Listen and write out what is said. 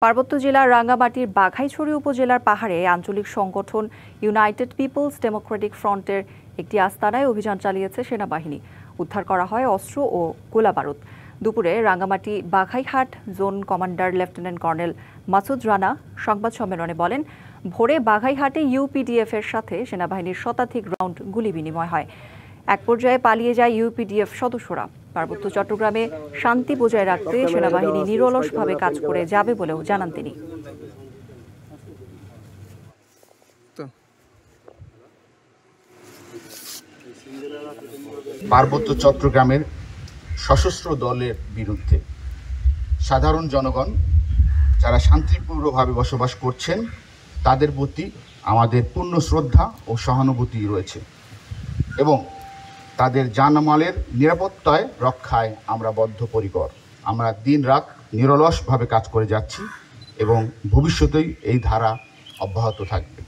পার্বত্য জেলার রাঙ্গামাটির বাঘাইছড়ি উপজেলার পাহাড়ে আঞ্চলিক সংগঠন ইউনাইটেড পিপলস ডেমোক্রেটিক ফ্রন্টের একটি আস্তানায় অভিযান চালিয়েছে সেনাবাহিনী। উদ্ধার করা হয় অস্ত্র ও গোলাবারুদ। দুপুরে Rangamati Baghaihat zone commander lieutenant colonel Masud Rana সংবাদ সম্মেলনে বলেন, ভোরে বাঘাইহাটে ইউপিডিএফ এর সাথে সেনাবাহিনীর শতাধিক রাউন্ড গুলি বিনিময় হয়। এক পর্যায়ে পালিয়ে যায় ইউপিডিএফ সদস্যরা। পার্বত্য চট্টগ্রামে শান্তি বজায় রাখতে সেনাবাহিনী নিরলসভাবে কাজ করে যাবে বলেও জানান তিনি। পার্বত্য চট্টগ্রামের সশস্ত্র দলের বিরুদ্ধে সাধারণ জনগণ যারা শান্তিপূর্ণভাবে বসবাস করছেন তাদের প্রতি আমাদের পূর্ণ শ্রদ্ধা ও সহানুভূতি রয়েছে এবং তাদের জানমালের নিরাপত্তায় রক্ষায় আমরা বদ্ধপরিকর। আমরা দিনরাত নিরলসভাবে কাজ করে যাচ্ছি এবং ভবিষ্যতেই এই ধারা অব্যাহত থাকবে।